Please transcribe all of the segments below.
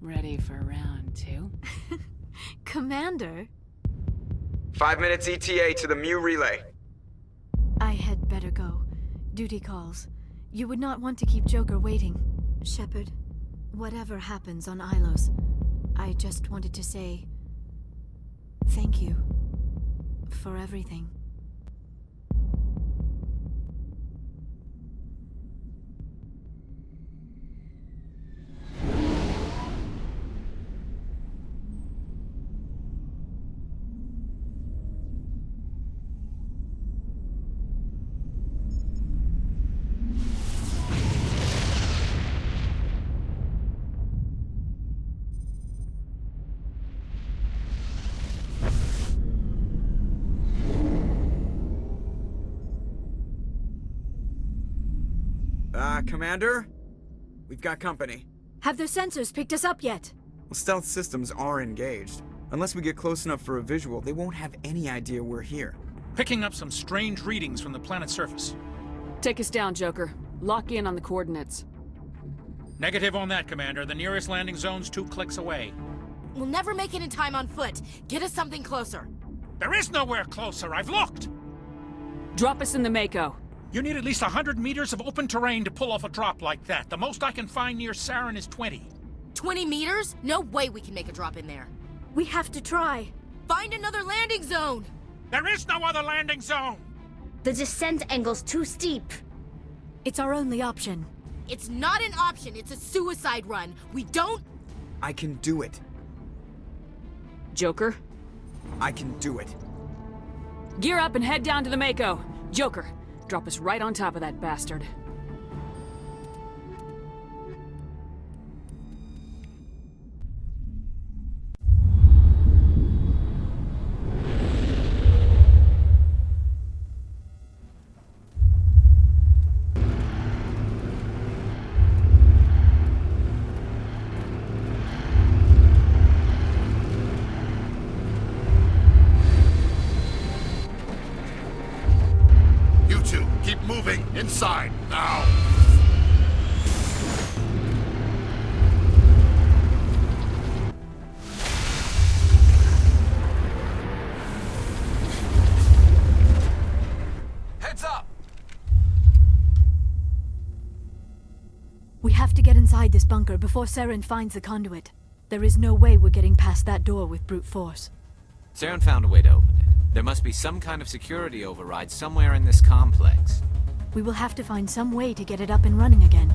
Ready for round two? Commander? 5 minutes ETA to the Mu relay. I had better go. Duty calls. You would not want to keep Joker waiting. Shepard, whatever happens on Ilos, I just wanted to say thank you for everything. Commander? We've got company. Have their sensors picked us up yet? Well, stealth systems are engaged. Unless we get close enough for a visual, they won't have any idea we're here. Picking up some strange readings from the planet's surface. Take us down, Joker. Lock in on the coordinates. Negative on that, Commander. The nearest landing zone's 2 clicks away. We'll never make it in time on foot. Get us something closer. There is nowhere closer. I've looked! Drop us in the Mako. You need at least 100 meters of open terrain to pull off a drop like that. The most I can find near Saren is 20. 20 meters? No way we can make a drop in there. We have to try. Find another landing zone! There is no other landing zone! The descent angle's too steep. It's our only option. It's not an option, it's a suicide run. We don't... I can do it. Joker, I can do it. gear up and head down to the Mako. Joker, drop us right on top of that bastard. You two, keep moving inside, now! Heads up! We have to get inside this bunker before Saren finds the conduit. There is no way we're getting past that door with brute force. Saren found a way to open it. There must be some kind of security override somewhere in this complex. We will have to find some way to get it up and running again.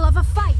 of a fight!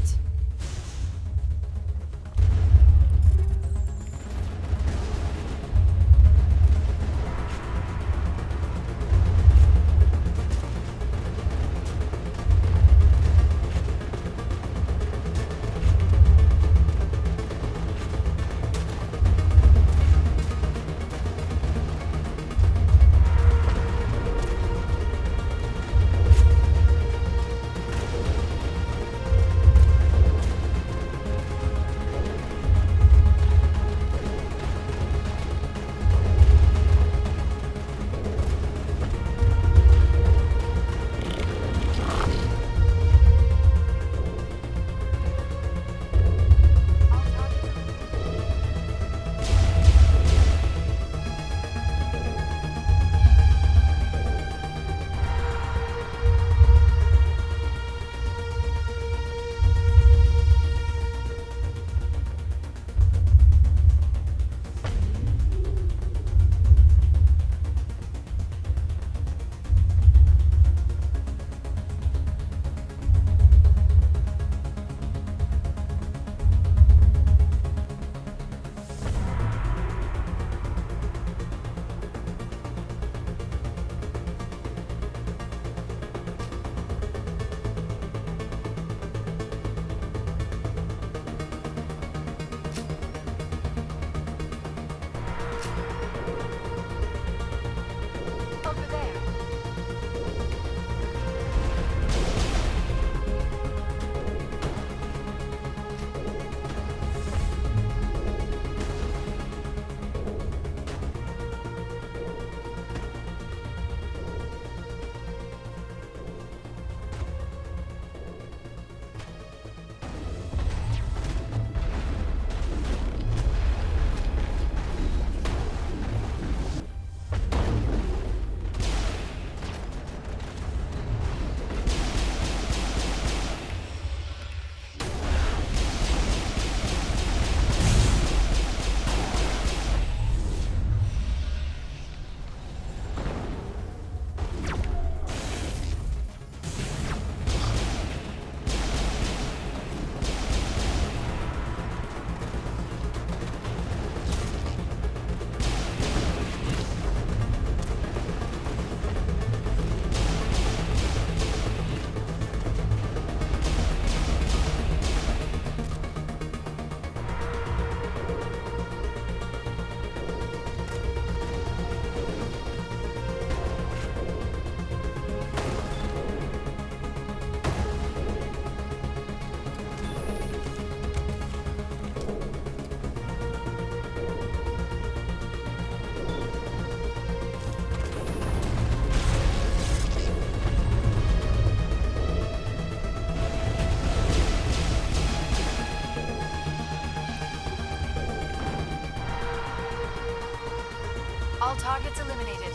All targets eliminated.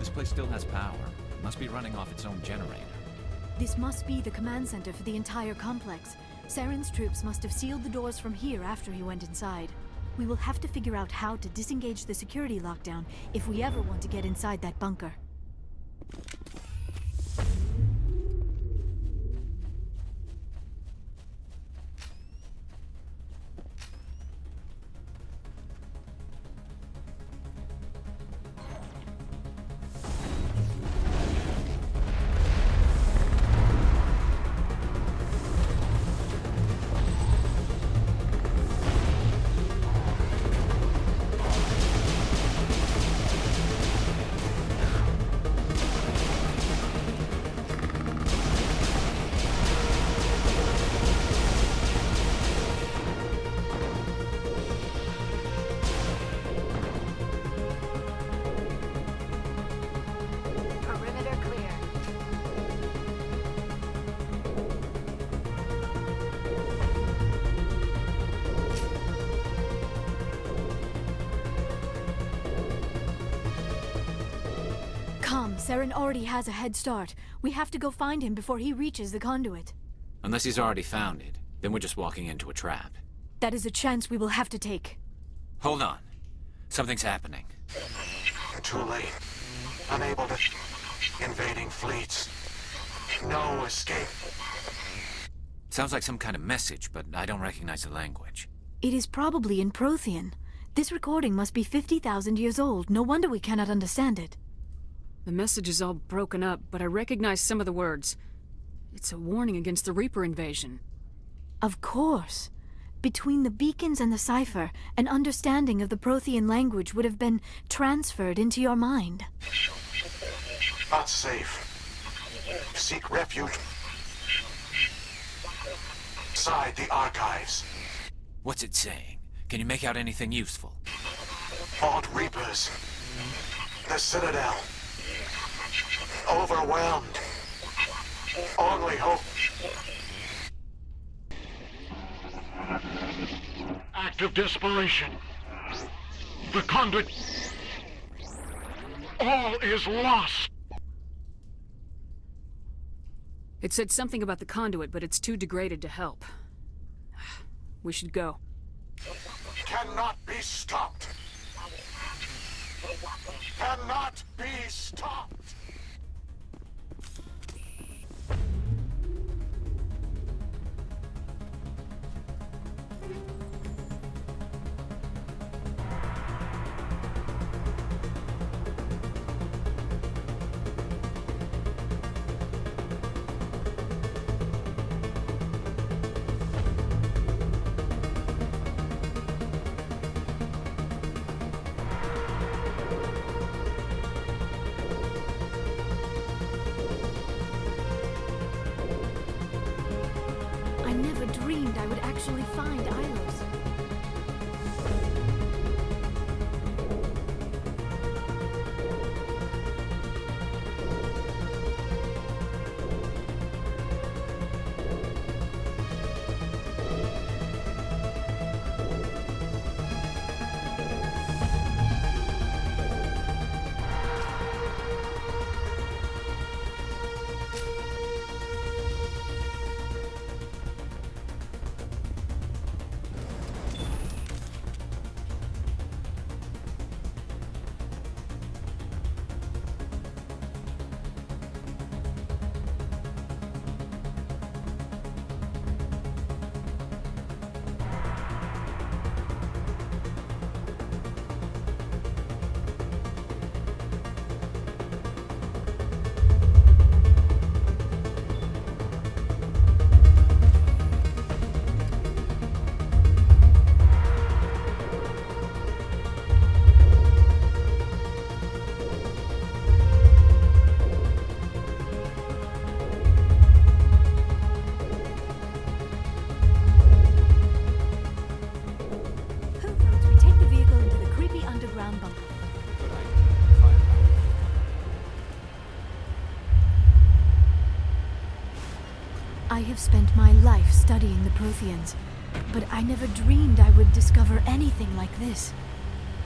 This place still has power. Must be running off its own generator. This must be the command center for the entire complex. Saren's troops must have sealed the doors from here after he went inside. We will have to figure out how to disengage the security lockdown if we ever want to get inside that bunker. Saren already has a head start. We have to go find him before he reaches the conduit. Unless he's already found it, then we're just walking into a trap. That is a chance we will have to take. Hold on. Something's happening. Too late. Unable to... Invading fleets. No escape. Sounds like some kind of message, but I don't recognize the language. It is probably in Prothean. This recording must be 50,000 years old. No wonder we cannot understand it. The message is all broken up, but I recognize some of the words. It's a warning against the Reaper invasion. Of course. Between the beacons and the cipher, an understanding of the Prothean language would have been transferred into your mind. Not safe. Seek refuge. Inside the archives. What's it saying? Can you make out anything useful? Fought Reapers. The Citadel. Overwhelmed. Only hope. Act of desperation. The conduit. All is lost. It said something about the conduit, but it's too degraded to help. We should go. Cannot be stopped. Cannot be stopped. I never dreamed I would actually find Ilos. We take the vehicle into the creepy underground bunker. I have spent my life studying the Protheans, but I never dreamed I would discover anything like this.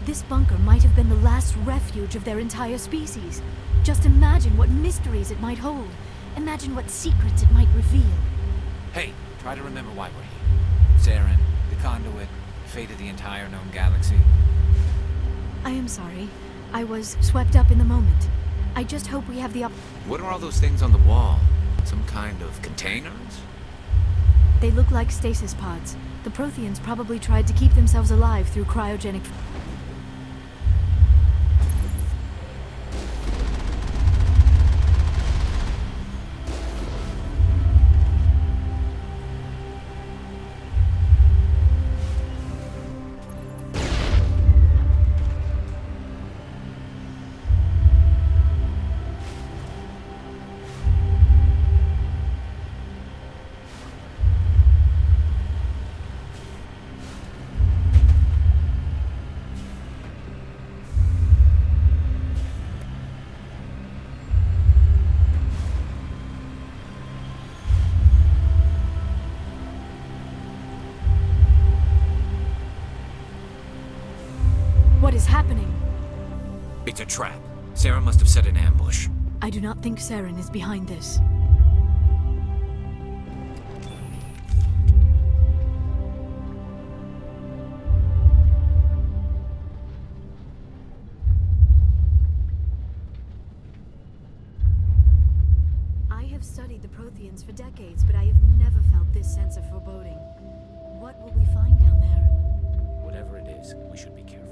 This bunker might have been the last refuge of their entire species. Just imagine what mysteries it might hold. Imagine what secrets it might reveal. Hey, try to remember why we're here. Saren, the conduit, the fate of the entire known galaxy. I am sorry. I was swept up in the moment. I just hope we have the What are all those things on the wall? Some kind of containers? They look like stasis pods. The Protheans probably tried to keep themselves alive through cryogenic... What is happening? It's a trap. Sarah must have set an ambush. I do not think Saren is behind this. I have studied the Protheans for decades, but I have never felt this sense of foreboding. What will we find down there? Whatever it is, we should be careful.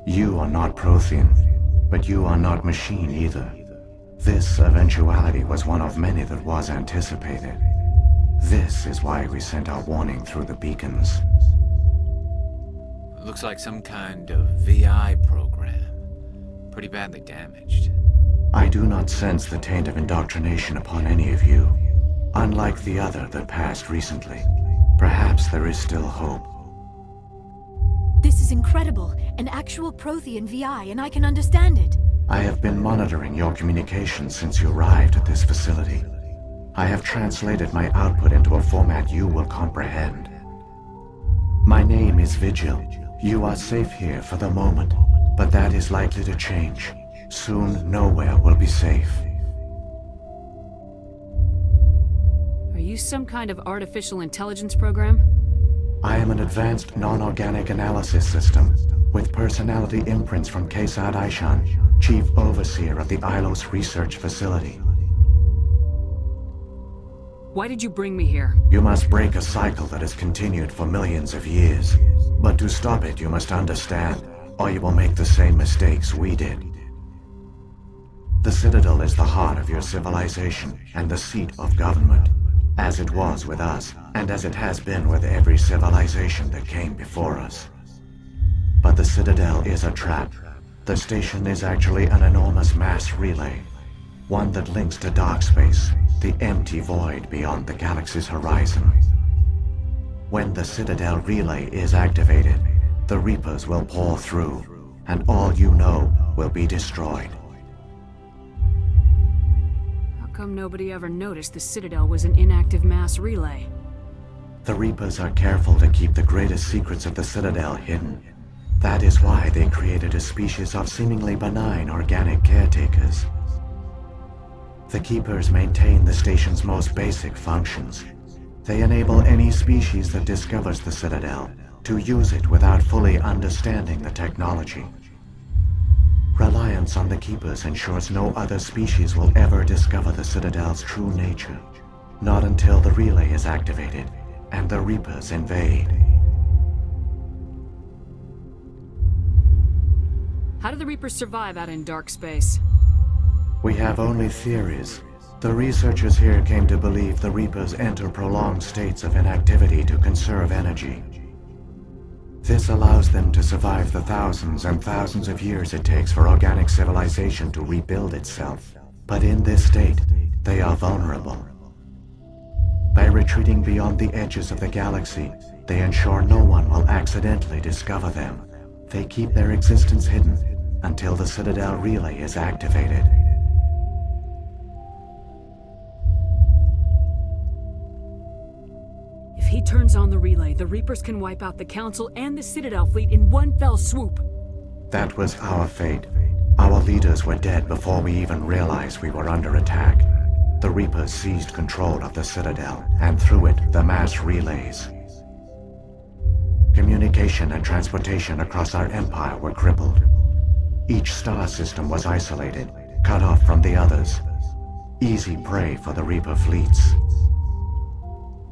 You are not Prothean, but you are not machine either. This eventuality was one of many that was anticipated. This is why we sent our warning through the beacons. Looks like some kind of VI program. Pretty badly damaged. I do not sense the taint of indoctrination upon any of you. Unlike the other that passed recently, perhaps there is still hope. This is incredible. An actual Prothean VI, and I can understand it. I have been monitoring your communications since you arrived at this facility. I have translated my output into a format you will comprehend. My name is Vigil. You are safe here for the moment, but that is likely to change. Soon, nowhere will be safe. Are you some kind of artificial intelligence program? I am an advanced non-organic analysis system with personality imprints from Kesad Aishan, Chief Overseer of the Ilos Research Facility. Why did you bring me here? You must break a cycle that has continued for millions of years. But to stop it, you must understand, or you will make the same mistakes we did. The Citadel is the heart of your civilization and the seat of government, as it was with us, and as it has been with every civilization that came before us. But the Citadel is a trap. The station is actually an enormous mass relay, one that links to dark space, the empty void beyond the galaxy's horizon. When the Citadel relay is activated, the Reapers will pour through, and all you know will be destroyed. How come nobody ever noticed the Citadel was an inactive mass relay? The Reapers are careful to keep the greatest secrets of the Citadel hidden. That is why they created a species of seemingly benign organic caretakers. The Keepers maintain the station's most basic functions. They enable any species that discovers the Citadel to use it without fully understanding the technology. Reliance on the Keepers ensures no other species will ever discover the Citadel's true nature. Not until the relay is activated and the Reapers invade. How do the Reapers survive out in dark space? We have only theories. The researchers here came to believe the Reapers enter prolonged states of inactivity to conserve energy. This allows them to survive the thousands and thousands of years it takes for organic civilization to rebuild itself. But in this state, they are vulnerable. By retreating beyond the edges of the galaxy, they ensure no one will accidentally discover them. They keep their existence hidden until the Citadel relay is activated. If he turns on the relay, the Reapers can wipe out the Council and the Citadel fleet in one fell swoop. That was our fate. Our leaders were dead before we even realized we were under attack. The Reapers seized control of the Citadel, and through it, the mass relays. Communication and transportation across our empire were crippled. Each star system was isolated, cut off from the others. Easy prey for the Reaper fleets.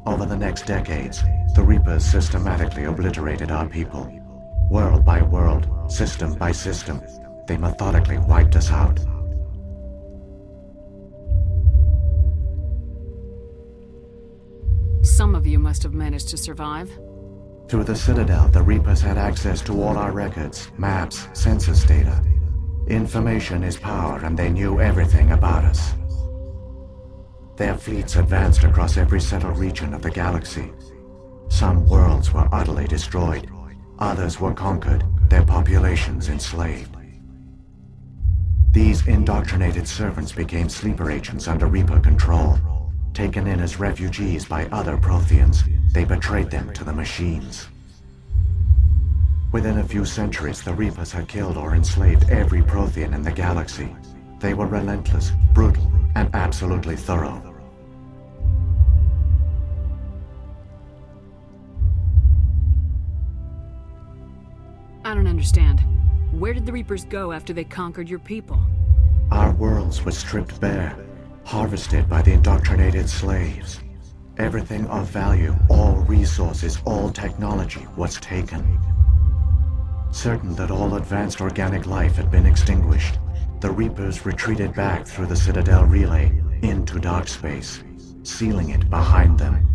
Over the next decades, the Reapers systematically obliterated our people. World by world, system by system, they methodically wiped us out. Some of you must have managed to survive. Through the Citadel, the Reapers had access to all our records, maps, census data. Information is power, and they knew everything about us. Their fleets advanced across every settled region of the galaxy. Some worlds were utterly destroyed. Others were conquered, their populations enslaved. These indoctrinated servants became sleeper agents under Reaper control, taken in as refugees by other Protheans, they betrayed them to the machines. Within a few centuries, the Reapers had killed or enslaved every Prothean in the galaxy. They were relentless, brutal, and absolutely thorough. I don't understand. Where did the Reapers go after they conquered your people? Our worlds were stripped bare, harvested by the indoctrinated slaves. Everything of value, all resources, all technology was taken. Certain that all advanced organic life had been extinguished, the Reapers retreated back through the Citadel relay into dark space, sealing it behind them.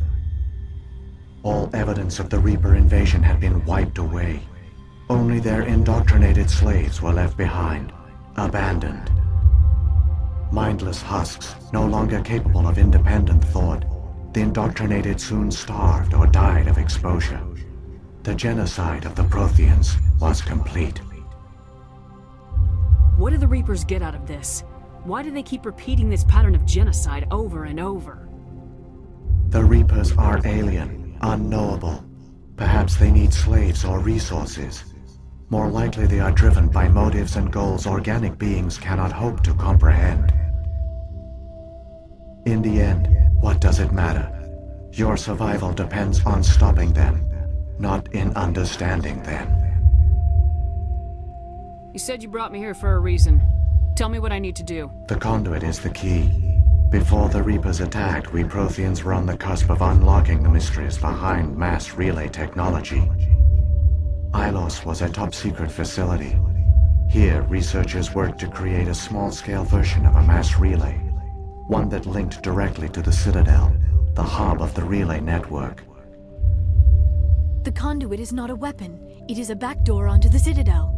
All evidence of the Reaper invasion had been wiped away. Only their indoctrinated slaves were left behind, abandoned. Mindless husks, no longer capable of independent thought, the indoctrinated soon starved or died of exposure. The genocide of the Protheans was complete. What do the Reapers get out of this? Why do they keep repeating this pattern of genocide over and over? The Reapers are alien, unknowable. Perhaps they need slaves or resources. More likely they are driven by motives and goals organic beings cannot hope to comprehend. In the end, what does it matter? Your survival depends on stopping them, not in understanding them. You said you brought me here for a reason. Tell me what I need to do. The conduit is the key. Before the Reapers attacked, we Protheans were on the cusp of unlocking the mysteries behind mass relay technology. Ilos was a top-secret facility. Here, researchers worked to create a small-scale version of a mass relay, one that linked directly to the Citadel, the hub of the relay network. The conduit is not a weapon. It is a backdoor onto the Citadel.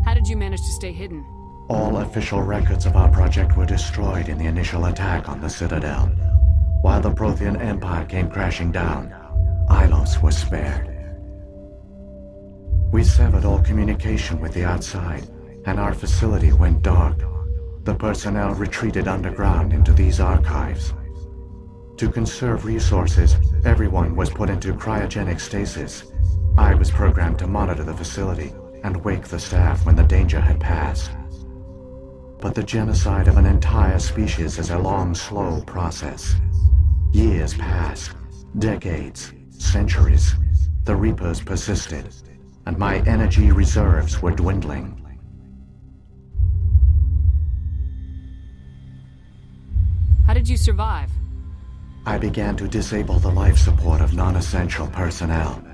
How did you manage to stay hidden? All official records of our project were destroyed in the initial attack on the Citadel. While the Prothean Empire came crashing down, Ilos was spared. We severed all communication with the outside, and our facility went dark. The personnel retreated underground into these archives. To conserve resources, everyone was put into cryogenic stasis. I was programmed to monitor the facility and wake the staff when the danger had passed. But the genocide of an entire species is a long, slow process. Years passed, decades, centuries. The Reapers persisted, and my energy reserves were dwindling. How did you survive? I began to disable the life support of non-essential personnel.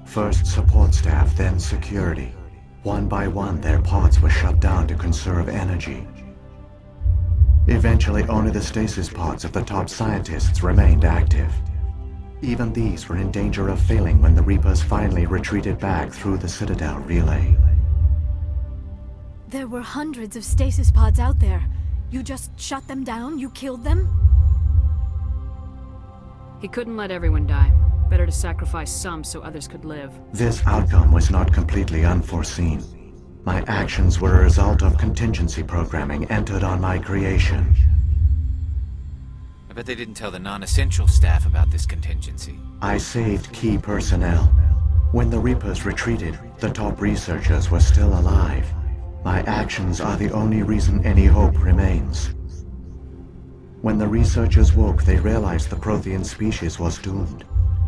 First support staff, then security. One by one, their pods were shut down to conserve energy. Eventually, only the stasis pods of the top scientists remained active. Even these were in danger of failing when the Reapers finally retreated back through the Citadel relay. There were hundreds of stasis pods out there. You just shut them down? You killed them? He couldn't let everyone die. Better to sacrifice some so others could live. This outcome was not completely unforeseen. My actions were a result of contingency programming entered on my creation. I bet they didn't tell the non-essential staff about this contingency. I saved key personnel. When the Reapers retreated, the top researchers were still alive. My actions are the only reason any hope remains. When the researchers woke, they realized the Prothean species was doomed.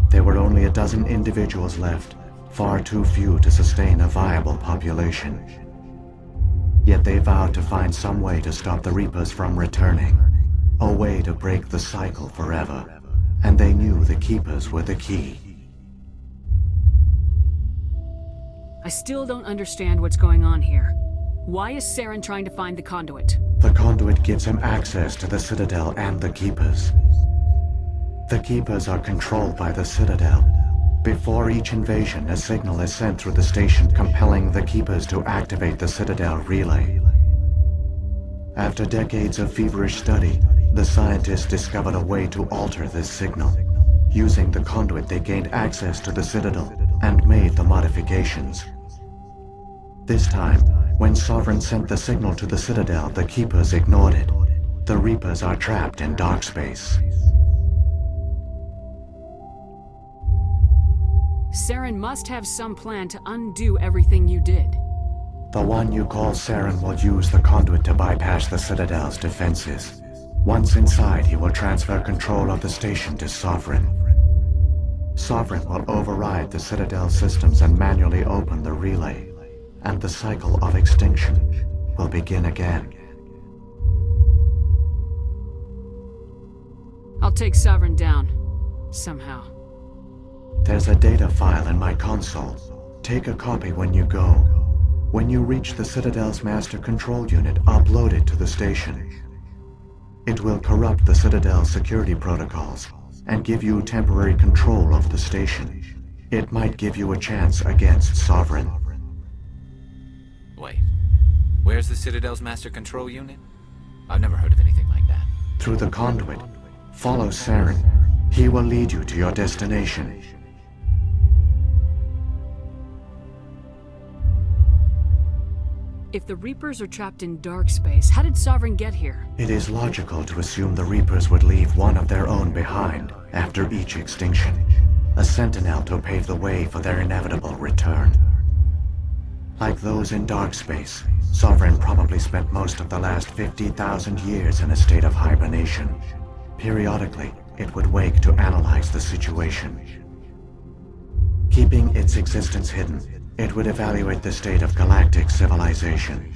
There were only a dozen individuals left, far too few to sustain a viable population. Yet they vowed to find some way to stop the Reapers from returning, a way to break the cycle forever, and they knew the Keepers were the key. I still don't understand what's going on here. Why is Saren trying to find the conduit? The conduit gives him access to the Citadel and the Keepers. The Keepers are controlled by the Citadel. Before each invasion, a signal is sent through the station compelling the Keepers to activate the Citadel relay. After decades of feverish study, the scientists discovered a way to alter this signal. Using the conduit, they gained access to the Citadel and made the modifications. This time, when Sovereign sent the signal to the Citadel, the Keepers ignored it. The Reapers are trapped in dark space. Saren must have some plan to undo everything you did. The one you call Saren will use the conduit to bypass the Citadel's defenses. Once inside, he will transfer control of the station to Sovereign. Sovereign will override the Citadel systems and manually open the relay, and the cycle of extinction will begin again. I'll take Sovereign down. Somehow. There's a data file in my console. Take a copy when you go. When you reach the Citadel's master control unit, upload it to the station. It will corrupt the Citadel's security protocols and give you temporary control of the station. It might give you a chance against Sovereign. Wait. Where's the Citadel's master control unit? I've never heard of anything like that. Through the conduit. Follow Saren. He will lead you to your destination. If the Reapers are trapped in dark space, how did Sovereign get here? It is logical to assume the Reapers would leave one of their own behind after each extinction. A sentinel to pave the way for their inevitable return. Like those in dark space, Sovereign probably spent most of the last 50,000 years in a state of hibernation. Periodically, it would wake to analyze the situation. Keeping its existence hidden, it would evaluate the state of galactic civilization.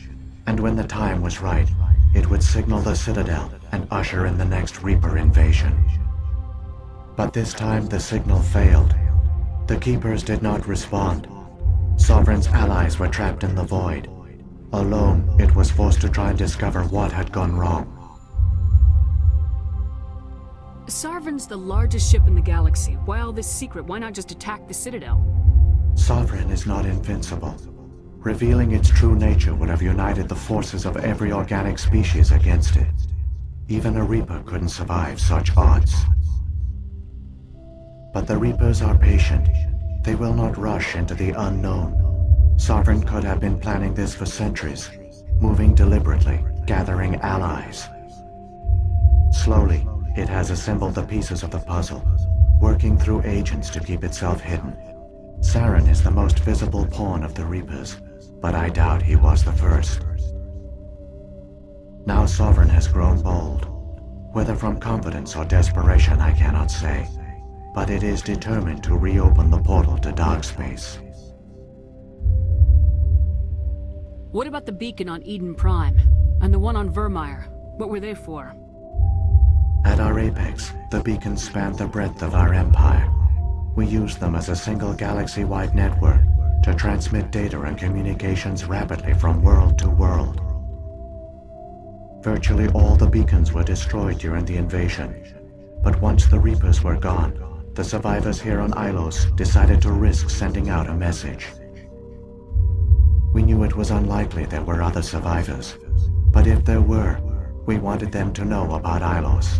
And when the time was right, it would signal the Citadel and usher in the next Reaper invasion. But this time the signal failed. The Keepers did not respond. Sovereign's allies were trapped in the void. Alone, it was forced to try and discover what had gone wrong. Sovereign's the largest ship in the galaxy. Why all this secret? Why not just attack the Citadel? Sovereign is not invincible. Revealing its true nature would have united the forces of every organic species against it. Even a Reaper couldn't survive such odds. But the Reapers are patient. They will not rush into the unknown. Sovereign could have been planning this for centuries, moving deliberately, gathering allies. Slowly, it has assembled the pieces of the puzzle, working through agents to keep itself hidden. Saren is the most visible pawn of the Reapers, but I doubt he was the first. Now Sovereign has grown bold. Whether from confidence or desperation, I cannot say, but it is determined to reopen the portal to dark space. What about the beacon on Eden Prime? And the one on Vermeer? What were they for? At our apex, the beacons spanned the breadth of our empire. We used them as a single galaxy-wide network to transmit data and communications rapidly from world to world. Virtually all the beacons were destroyed during the invasion, but once the Reapers were gone, the survivors here on Ilos decided to risk sending out a message. We knew it was unlikely there were other survivors, but if there were, we wanted them to know about Ilos.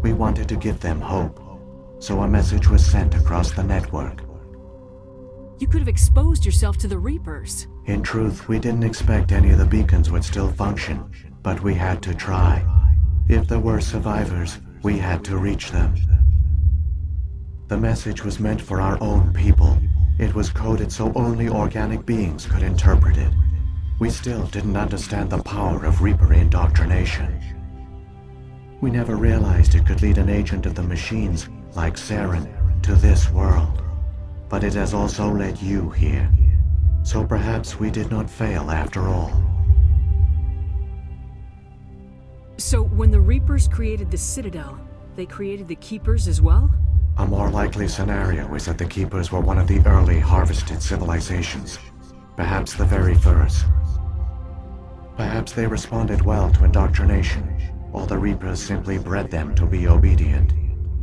We wanted to give them hope, so a message was sent across the network. You could have exposed yourself to the Reapers. In truth, we didn't expect any of the beacons would still function, but we had to try. If there were survivors, we had to reach them. The message was meant for our own people. It was coded so only organic beings could interpret it. We still didn't understand the power of Reaper indoctrination. We never realized it could lead an agent of the machines, like Saren, to this world. But it has also led you here. So perhaps we did not fail after all. So when the Reapers created the Citadel, they created the Keepers as well? A more likely scenario is that the Keepers were one of the early harvested civilizations. Perhaps the very first. Perhaps they responded well to indoctrination, or the Reapers simply bred them to be obedient.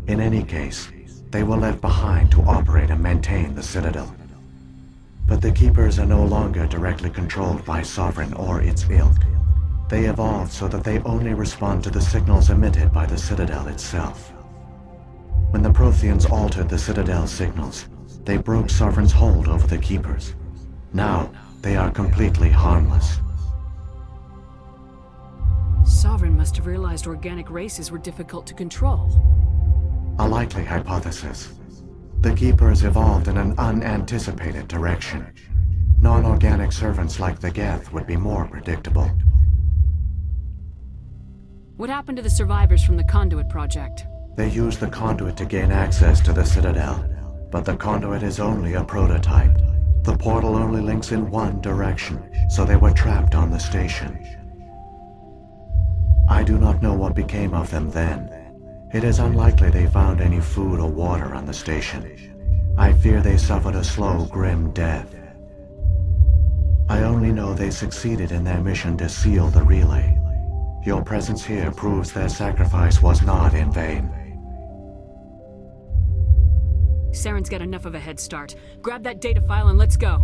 In any case, they were left behind to operate and maintain the Citadel. But the Keepers are no longer directly controlled by Sovereign or its ilk. They evolved so that they only respond to the signals emitted by the Citadel itself. When the Protheans altered the Citadel's signals, they broke Sovereign's hold over the Keepers. Now, they are completely harmless. Sovereign must have realized organic races were difficult to control. A likely hypothesis. The Keepers evolved in an unanticipated direction. Non-organic servants like the Geth would be more predictable. What happened to the survivors from the Conduit project? They used the conduit to gain access to the Citadel, but the conduit is only a prototype. The portal only links in one direction, so they were trapped on the station. I do not know what became of them then. It is unlikely they found any food or water on the station. I fear they suffered a slow, grim death. I only know they succeeded in their mission to seal the relay. Your presence here proves their sacrifice was not in vain. Saren's got enough of a head start. Grab that data file and let's go.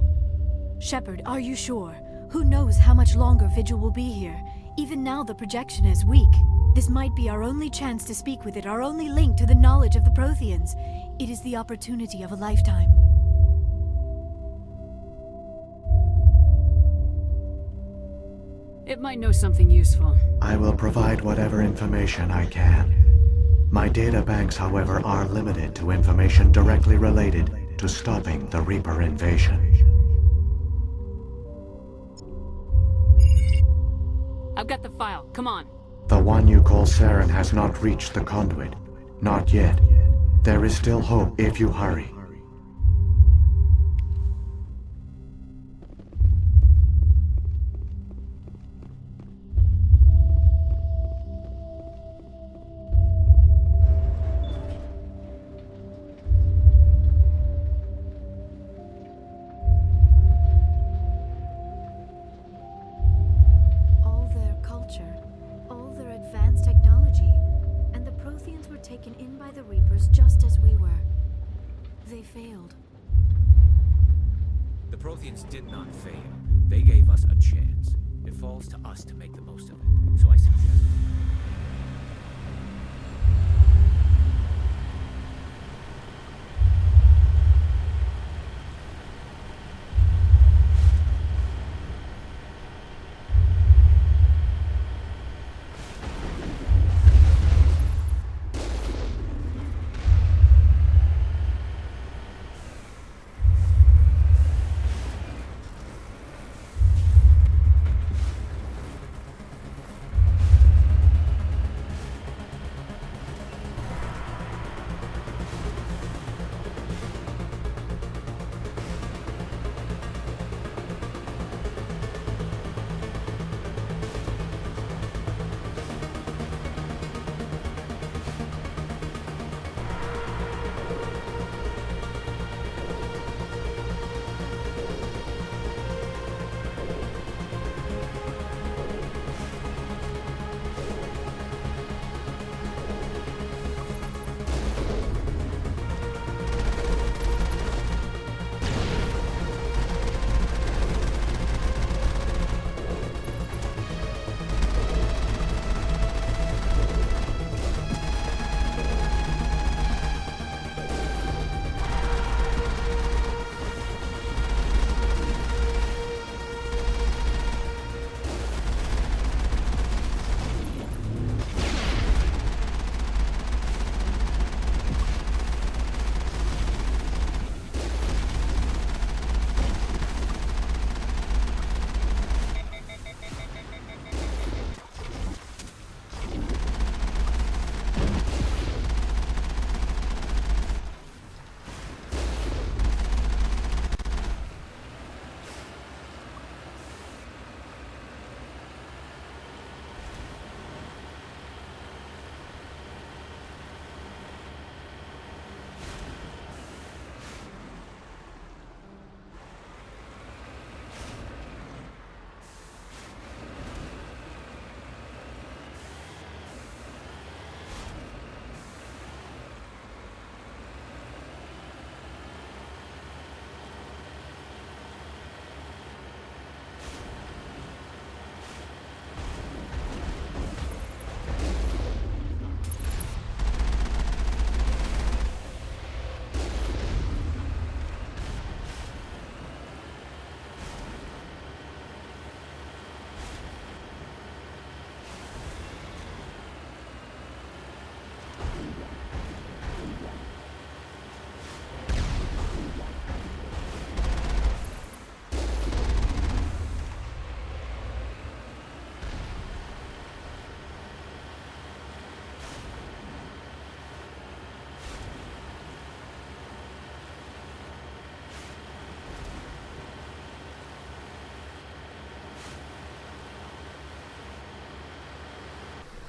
Shepard, are you sure? Who knows how much longer Vigil will be here? Even now the projection is weak. This might be our only chance to speak with it, our only link to the knowledge of the Protheans. It is the opportunity of a lifetime. It might know something useful. I will provide whatever information I can. My data banks, however, are limited to information directly related to stopping the Reaper invasion. I've got the file. Come on. The one you call Saren has not reached the conduit. Not yet. There is still hope if you hurry. The Protheans did not fail. They gave us a chance. It falls to us to make the most of it. So I suggest...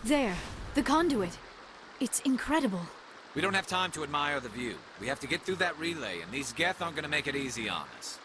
There, the conduit. It's incredible. We don't have time to admire the view. We have to get through that relay, and these Geth aren't gonna make it easy on us.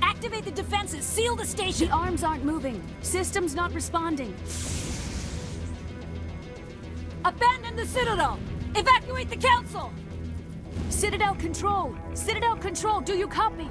Activate the defenses! Seal the station! The arms aren't moving. System's not responding. Abandon the Citadel! Evacuate the Council! Citadel Control! Citadel Control, do you copy?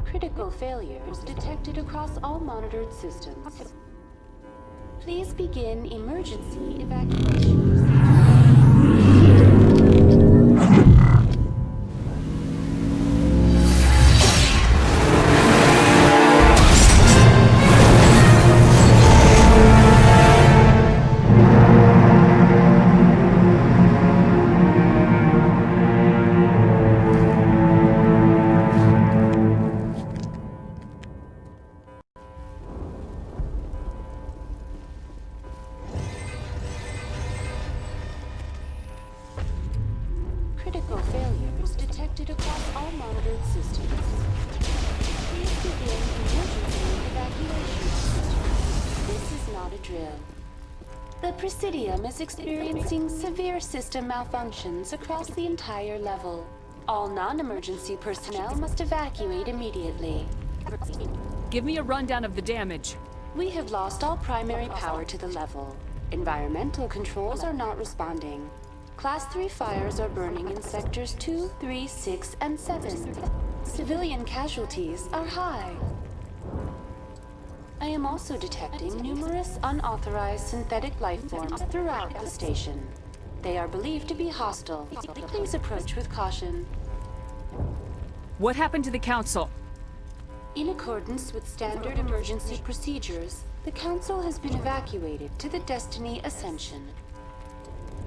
Critical failures detected across all monitored systems. Please begin emergency evacuation. Critical failures detected across all monitored systems. Please begin emergency evacuation. This is not a drill. The Presidium is experiencing severe system malfunctions across the entire level. All non-emergency personnel must evacuate immediately. Give me a rundown of the damage. We have lost all primary power to the level. Environmental controls are not responding. Class 3 fires are burning in sectors 2, 3, 6, and 7. Civilian casualties are high. I am also detecting numerous unauthorized synthetic life forms throughout the station. They are believed to be hostile. Please approach with caution. What happened to the Council? In accordance with standard emergency procedures, the Council has been evacuated to the Destiny Ascension.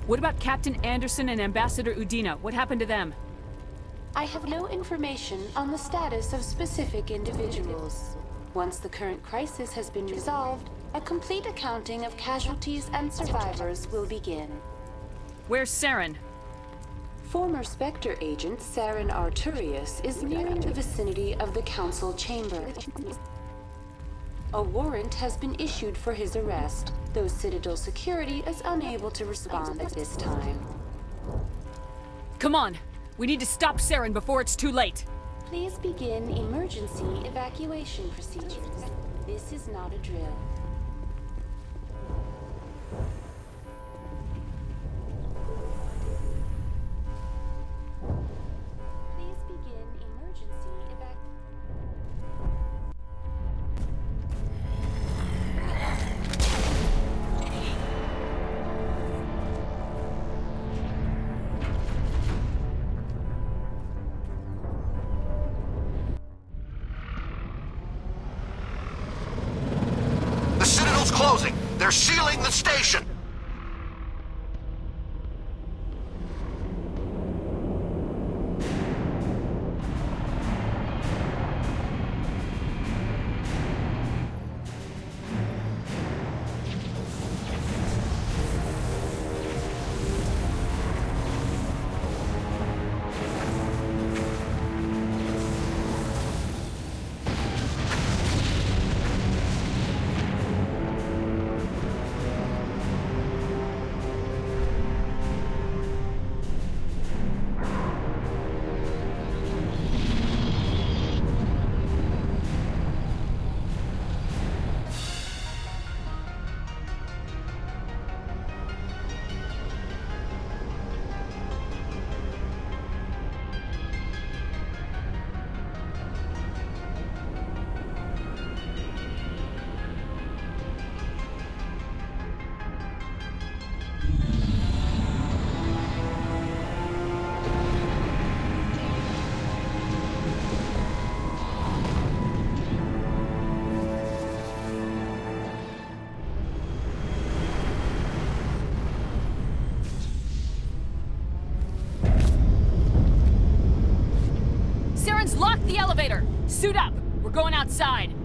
What about Captain Anderson and Ambassador Udina? What happened to them? I have no information on the status of specific individuals. Once the current crisis has been resolved, a complete accounting of casualties and survivors will begin. Where's Saren? Former Spectre agent Saren Arturius is nearing the vicinity of the Council chamber. A warrant has been issued for his arrest, though Citadel security is unable to respond at this time. Come on! We need to stop Saren before it's too late! Please begin emergency evacuation procedures. This is not a drill. Please begin emergency The Citadel's closing. They're sealing the station. elevator! Suit up! We're going outside!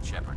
on, Shepard.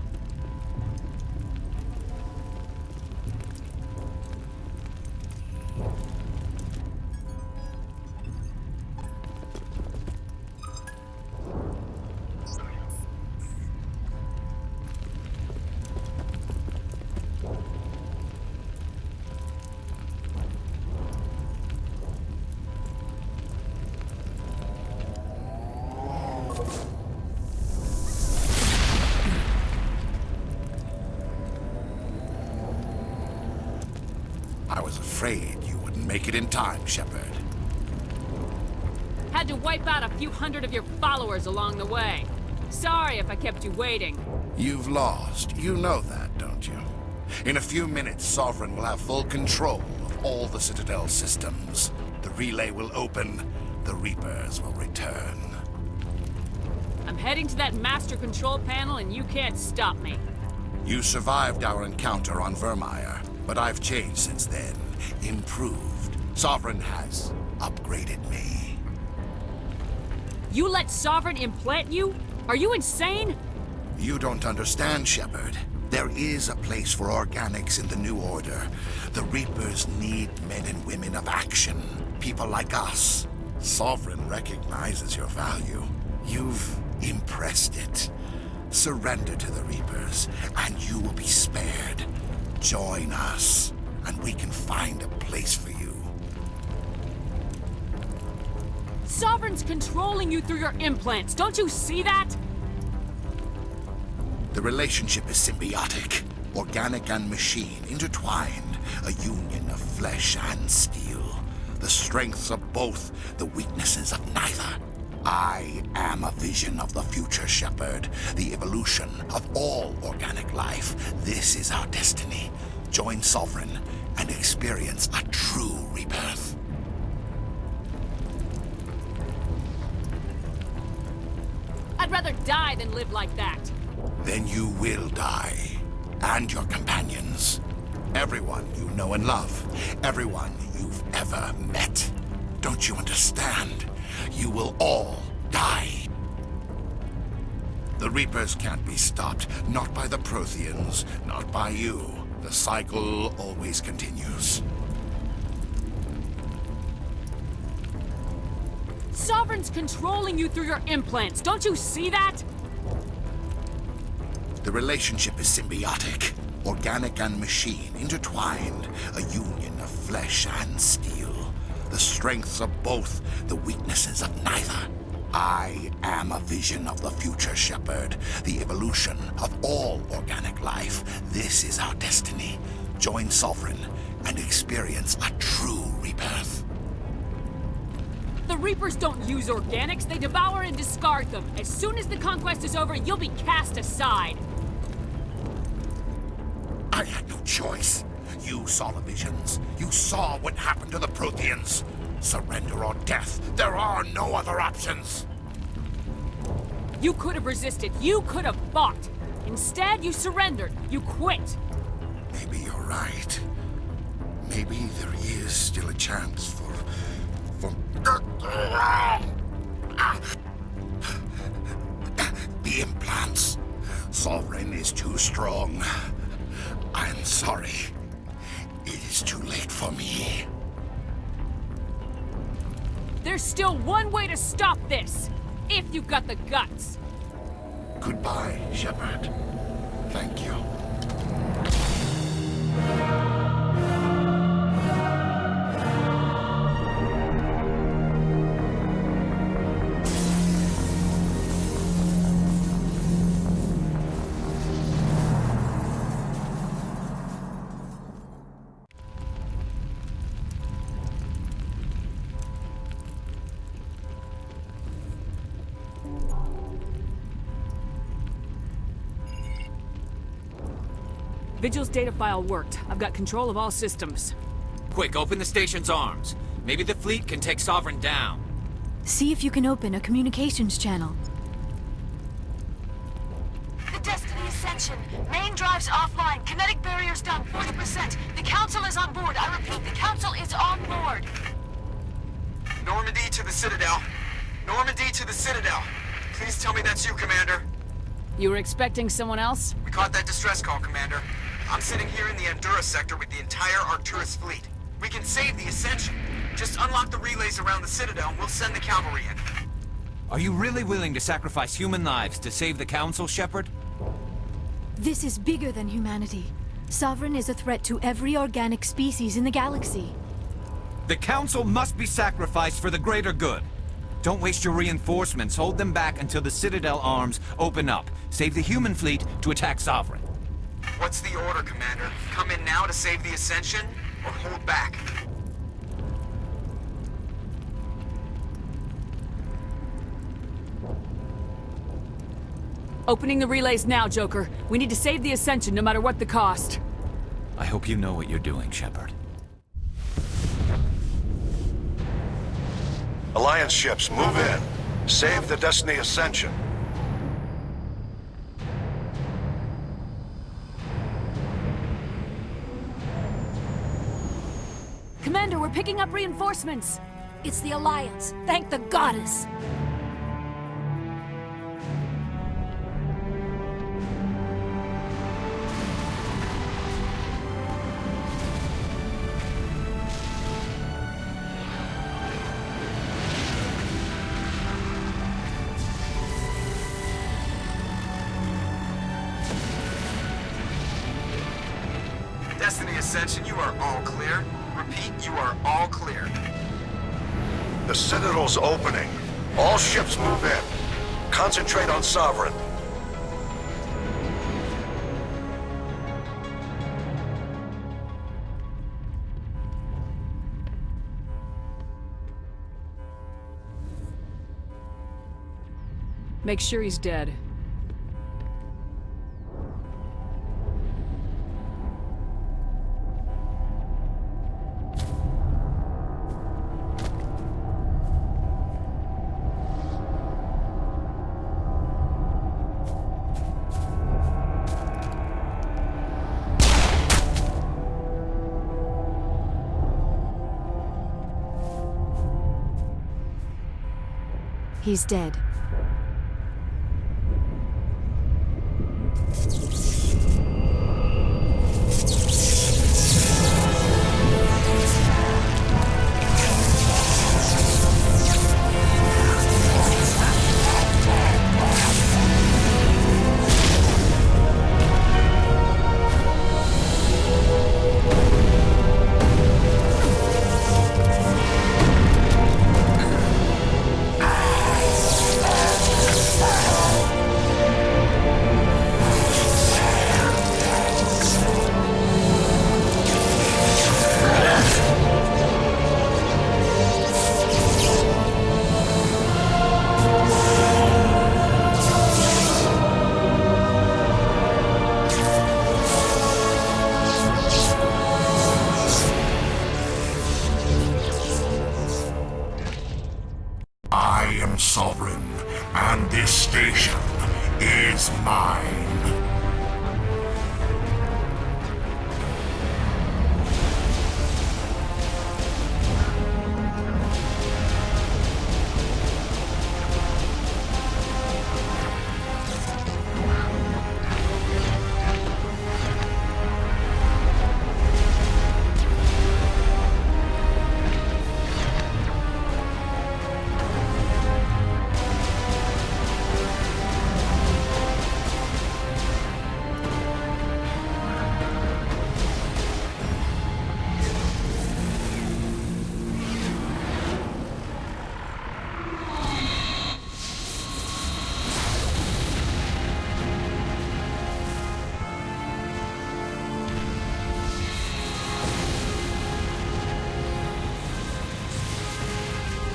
I was afraid you wouldn't make it in time, Shepard. Had to wipe out a few hundred of your followers along the way. Sorry if I kept you waiting. You've lost. You know that, don't you? In a few minutes, Sovereign will have full control of all the Citadel systems. The relay will open. The Reapers will return. I'm heading to that master control panel and you can't stop me. You survived our encounter on Vermeer, but I've changed since then. Improved. Sovereign has upgraded me. You let Sovereign implant you? Are you insane? You don't understand, Shepard. There is a place for organics in the New Order. The Reapers need men and women of action. People like us. Sovereign recognizes your value. You've impressed it. Surrender to the Reapers, and you will be spared. Join us, and we can find a place for you. Sovereign's controlling you through your implants. Don't you see that? The relationship is symbiotic. Organic and machine intertwined. A union of flesh and steel. The strengths of both, the weaknesses of neither. I am a vision of the future, Shepard. The evolution of all organic life. This is our destiny. Join Sovereign and experience a true rebirth. I'd rather die than live like that. Then you will die. And your companions. Everyone you know and love. Everyone you've ever met. Don't you understand? You will all die. The Reapers can't be stopped. Not by the Protheans. Not by you. The cycle always continues. Sovereign's controlling you through your implants. Don't you see that? The relationship is symbiotic. Organic and machine intertwined. A union of flesh and steel. The strengths of both, the weaknesses of neither. I am a vision of the future, Shepard. The evolution of all organic life. This is our destiny. Join Sovereign and experience a true rebirth. The Reapers don't use organics. They devour and discard them. As soon as the conquest is over, you'll be cast aside. I had no choice. You saw the visions. You saw what happened to the Protheans. Surrender or death. There are no other options. You could have resisted. You could have fought. Instead, you surrendered. You quit. Maybe you're right. Maybe there is still a chance for... The implants. Sovereign is too strong. I'm sorry. It is too late for me. There's still one way to stop this. If you've got the guts. Goodbye, Shepard. Thank you. Vigil's data file worked. I've got control of all systems. Quick, open the station's arms. Maybe the fleet can take Sovereign down. See if you can open a communications channel. The Destiny Ascension. Main drives offline. Kinetic barriers down 40%. The Council is on board. I repeat, the Council is on board. Normandy to the Citadel. Normandy to the Citadel. Please tell me that's you, Commander. You were expecting someone else? We caught that distress call, Commander. I'm sitting here in the Endura sector with the entire Arcturus fleet. We can save the Ascension. Just unlock the relays around the Citadel and we'll send the cavalry in. Are you really willing to sacrifice human lives to save the Council, Shepard? This is bigger than humanity. Sovereign is a threat to every organic species in the galaxy. The Council must be sacrificed for the greater good. Don't waste your reinforcements. Hold them back until the Citadel arms open up. Save the human fleet to attack Sovereign. What's the order, Commander? Come in now to save the Ascension, or hold back? Opening the relays now, Joker. We need to save the Ascension no matter what the cost. I hope you know what you're doing, Shepard. Alliance ships, move in. Save the Destiny Ascension. Commander, we're picking up reinforcements. It's the Alliance. Thank the goddess. Destiny Ascension, you are all clear. Repeat, you are all clear. The Citadel's opening. All ships move in. Concentrate on Sovereign. Make sure he's dead. He's dead. I am Sovereign, and this station is mine.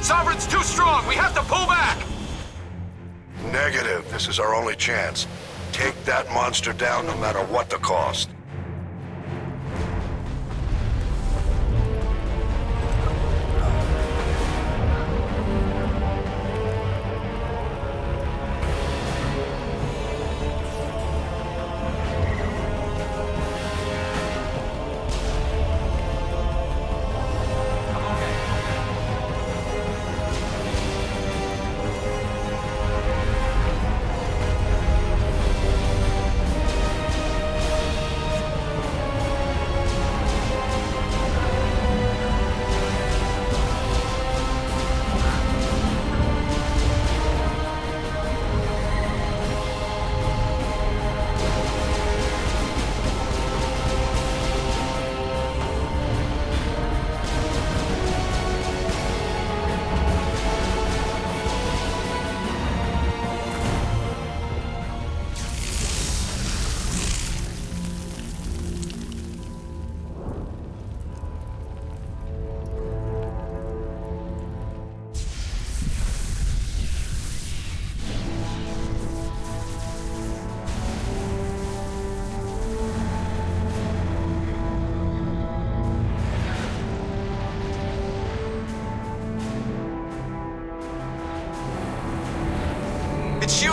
Sovereign's too strong! We have to pull back! Negative. This is our only chance. Take that monster down no matter what the cost.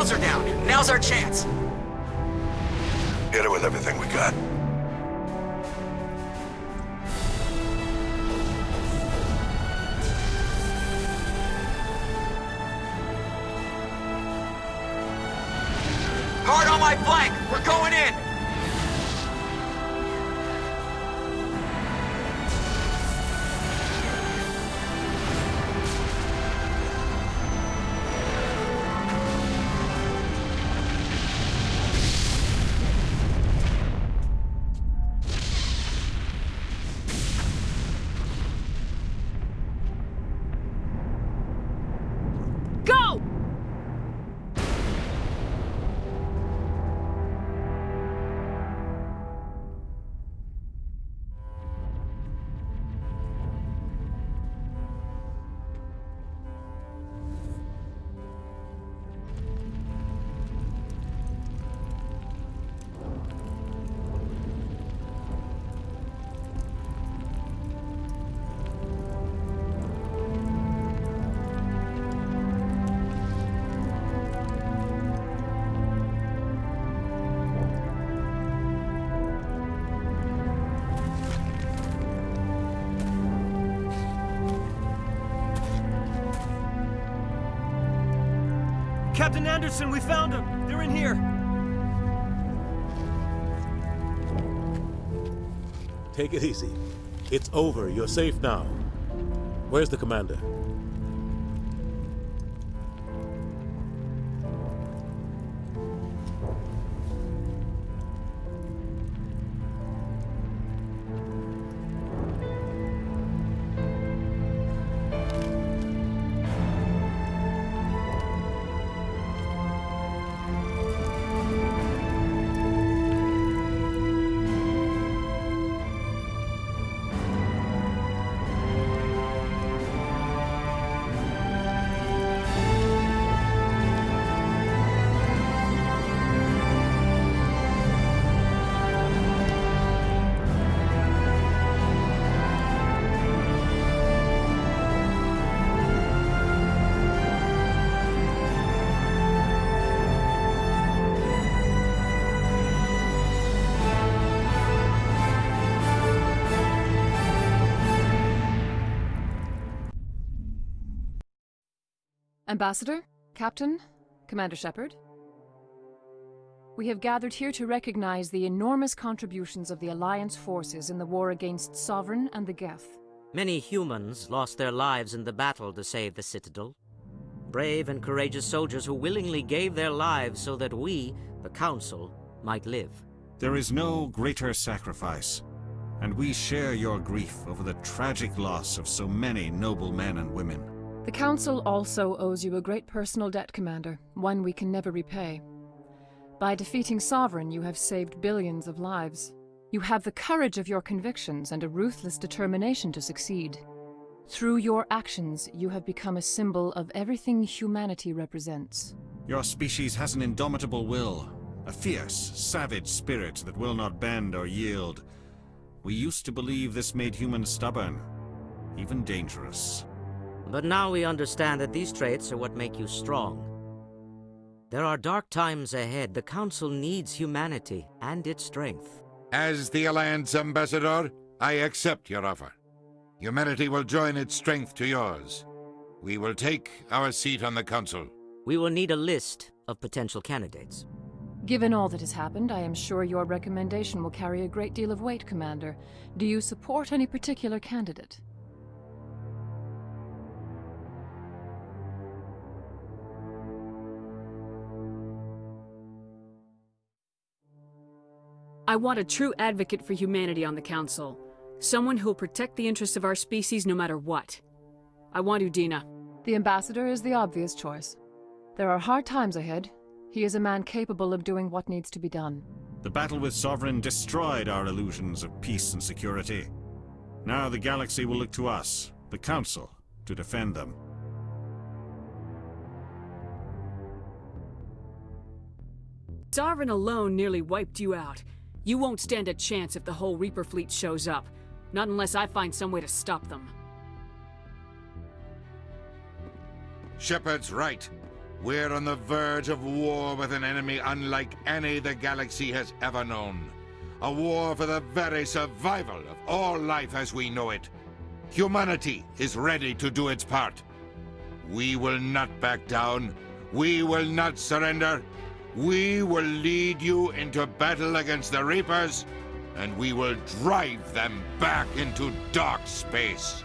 shields are down. Now's our chance. Hit it with everything we got. Hard on my flank! We're going in! Go! Captain Anderson, we found them! They're in here! Take it easy. It's over. You're safe now. Where's the commander? Ambassador, Captain, Commander Shepard. We have gathered here to recognize the enormous contributions of the Alliance forces in the war against Sovereign and the Geth. Many humans lost their lives in the battle to save the Citadel. Brave and courageous soldiers who willingly gave their lives so that we, the Council, might live. There is no greater sacrifice, and we share your grief over the tragic loss of so many noble men and women. The Council also owes you a great personal debt, Commander, one we can never repay. By defeating Sovereign, you have saved billions of lives. You have the courage of your convictions and a ruthless determination to succeed. Through your actions, you have become a symbol of everything humanity represents. Your species has an indomitable will, a fierce, savage spirit that will not bend or yield. We used to believe this made humans stubborn, even dangerous. But now we understand that these traits are what make you strong. There are dark times ahead. The Council needs humanity and its strength. As the Alliance Ambassador, I accept your offer. Humanity will join its strength to yours. We will take our seat on the Council. We will need a list of potential candidates. Given all that has happened, I am sure your recommendation will carry a great deal of weight, Commander. Do you support any particular candidate? I want a true advocate for humanity on the Council. Someone who'll protect the interests of our species no matter what. I want Udina. The Ambassador is the obvious choice. There are hard times ahead. He is a man capable of doing what needs to be done. The battle with Sovereign destroyed our illusions of peace and security. Now the galaxy will look to us, the Council, to defend them. Sovereign alone nearly wiped you out. You won't stand a chance if the whole Reaper fleet shows up. Not unless I find some way to stop them. Shepard's right. We're on the verge of war with an enemy unlike any the galaxy has ever known. A war for the very survival of all life as we know it. Humanity is ready to do its part. We will not back down. We will not surrender. We will lead you into battle against the Reapers, and we will drive them back into dark space.